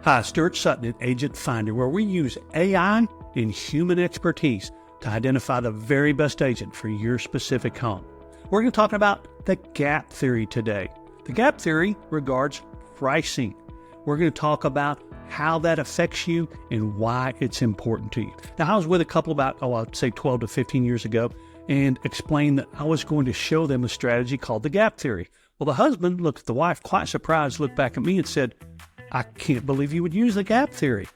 Hi, Stuart Sutton at Agent Finder, where we use AI and human expertise to identify the very best agent for your specific home. We're going to talk about the gap theory today. The gap theory regards pricing. We're going to talk about how that affects you and why it's important to you. Now, I was with a couple about, I'd say 12 to 15 years ago and explained that I was going to show them a strategy called the gap theory. Well, the husband looked at the wife, quite surprised, looked back at me and said, "I can't believe you would use the gap theory."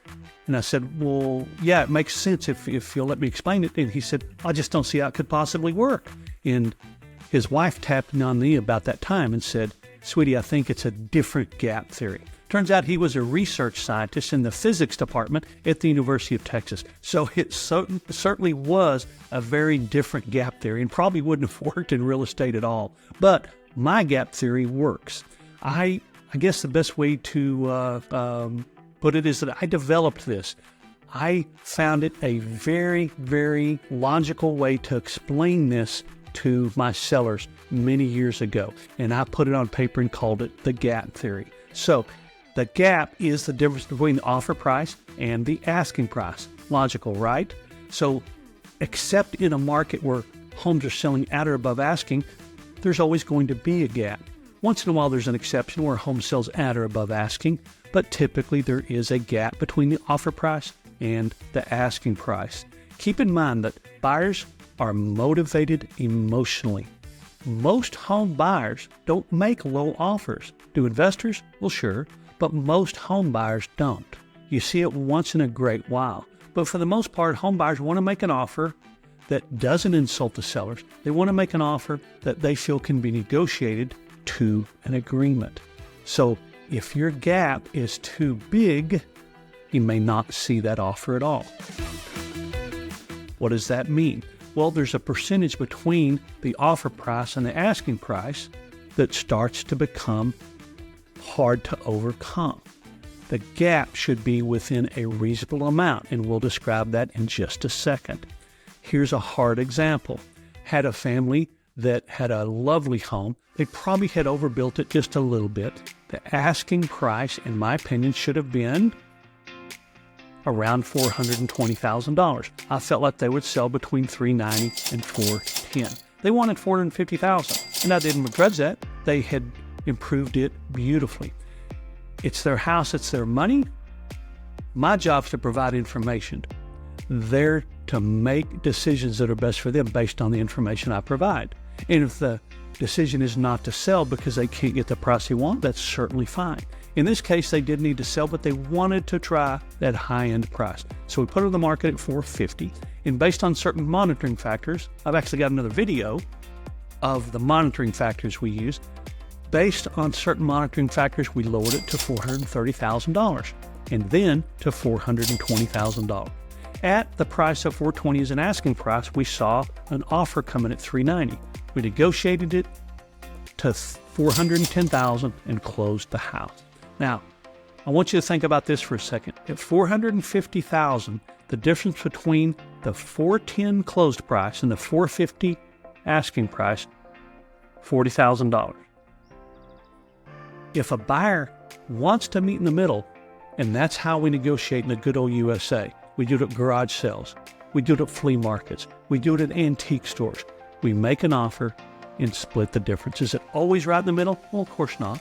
And I said, "Well, yeah, it makes sense if you'll let me explain it." And he said, "I just don't see how it could possibly work." And his wife tapped me on the knee about that time and said, "Sweetie, I think it's a different gap theory." Turns out he was a research scientist in the physics department at the University of Texas. So it certainly was a very different gap theory and probably wouldn't have worked in real estate at all. But my gap theory works. I guess the best way to put it is that I developed this. I found it a very, very logical way to explain this to my sellers many years ago. And I put it on paper and called it the gap theory. So the gap is the difference between the offer price and the asking price. Logical, right? So except in a market where homes are selling at or above asking, there's always going to be a gap. Once in a while, there's an exception where a home sells at or above asking, but typically there is a gap between the offer price and the asking price. Keep in mind that buyers are motivated emotionally. Most home buyers don't make low offers. Do investors? Well, sure, but most home buyers don't. You see it once in a great while. But for the most part, home buyers want to make an offer that doesn't insult the sellers. They want to make an offer that they feel can be negotiated to an agreement. So if your gap is too big, you may not see that offer at all. What does that mean? Well, there's a percentage between the offer price and the asking price that starts to become hard to overcome. The gap should be within a reasonable amount, and we'll describe that in just a second. Here's a hard example. Had a family that had a lovely home. They probably had overbuilt it just a little bit. The asking price, in my opinion, should have been around $420,000. I felt like they would sell between $390,000 and $410,000. They wanted $450,000, and I didn't begrudge that. They had improved it beautifully. It's their house, it's their money. My job is to provide information. They're to make decisions that are best for them based on the information I provide. And if the decision is not to sell because they can't get the price they want, that's certainly fine. In this case, they did need to sell, but they wanted to try that high-end price. So we put it on the market at $450,000, and based on certain monitoring factors, I've actually got another video of the monitoring factors we use. Based on certain monitoring factors, we lowered it to $430,000 and then to $420,000. At the price of $420,000 as an asking price, we saw an offer come in at $390,000. We negotiated it to $410,000 and closed the house. Now, I want you to think about this for a second. At $450,000, the difference between the $410,000 closed price and the $450,000 asking price, $40,000. If a buyer wants to meet in the middle, and that's how we negotiate in the good old USA. We do it at garage sales. We do it at flea markets. We do it at antique stores. We make an offer and split the difference. Is it always right in the middle? Well, of course not.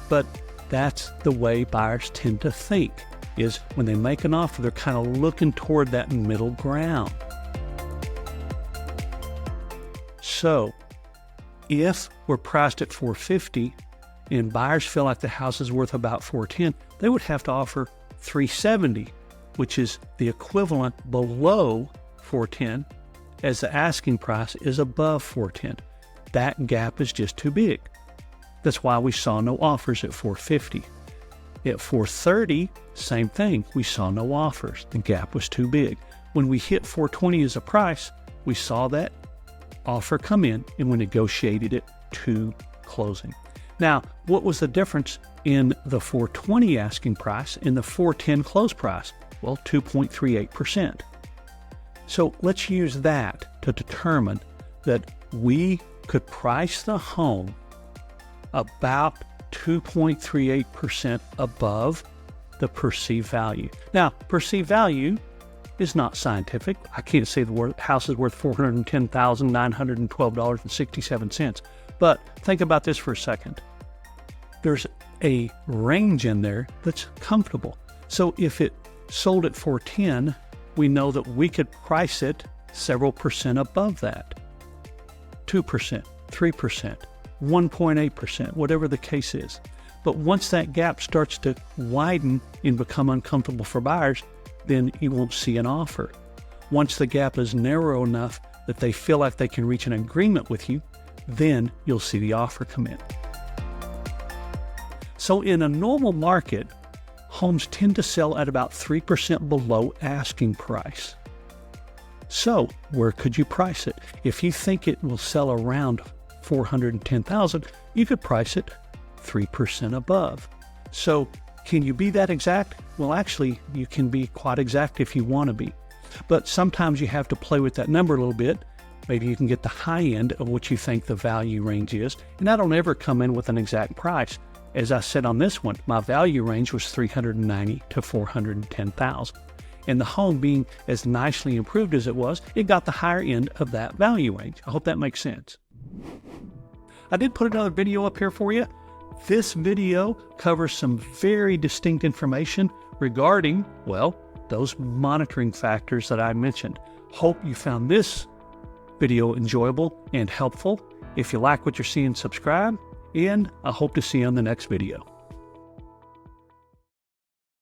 But that's the way buyers tend to think, is when they make an offer, they're kind of looking toward that middle ground. So if we're priced at $450,000 and buyers feel like the house is worth about $410,000, they would have to offer $370,000, which is the equivalent below $410,000 as the asking price is above $410,000. That gap is just too big. That's why we saw no offers at $450,000. At $430,000, same thing. We saw no offers. The gap was too big. When we hit $420,000 as a price, we saw that offer come in and we negotiated it to closing. Now, what was the difference in the $420,000 asking price and the $410,000 close price? Well, 2.38%. So let's use that to determine that we could price the home about 2.38% above the perceived value. Now, perceived value is not scientific. I can't say the house is worth $410,912.67. But think about this for a second. There's a range in there that's comfortable. So if it sold at 410, we know that we could price it several percent above that. 2%, 3%, 1.8%, whatever the case is. But once that gap starts to widen and become uncomfortable for buyers, then you won't see an offer. Once the gap is narrow enough that they feel like they can reach an agreement with you, then you'll see the offer come in. So in a normal market, homes tend to sell at about 3% below asking price. So where could you price it? If you think it will sell around $410,000, you could price it 3% above. So can you be that exact? Well, actually, you can be quite exact if you want to be. But sometimes you have to play with that number a little bit. Maybe you can get the high end of what you think the value range is, and that'll never come in with an exact price. As I said on this one, my value range was $390,000 to $410,000. And the home being as nicely improved as it was, it got the higher end of that value range. I hope that makes sense. I did put another video up here for you. This video covers some very distinct information regarding, well, those monitoring factors that I mentioned. Hope you found this video enjoyable and helpful. If you like what you're seeing, subscribe, and I hope to see you on the next video.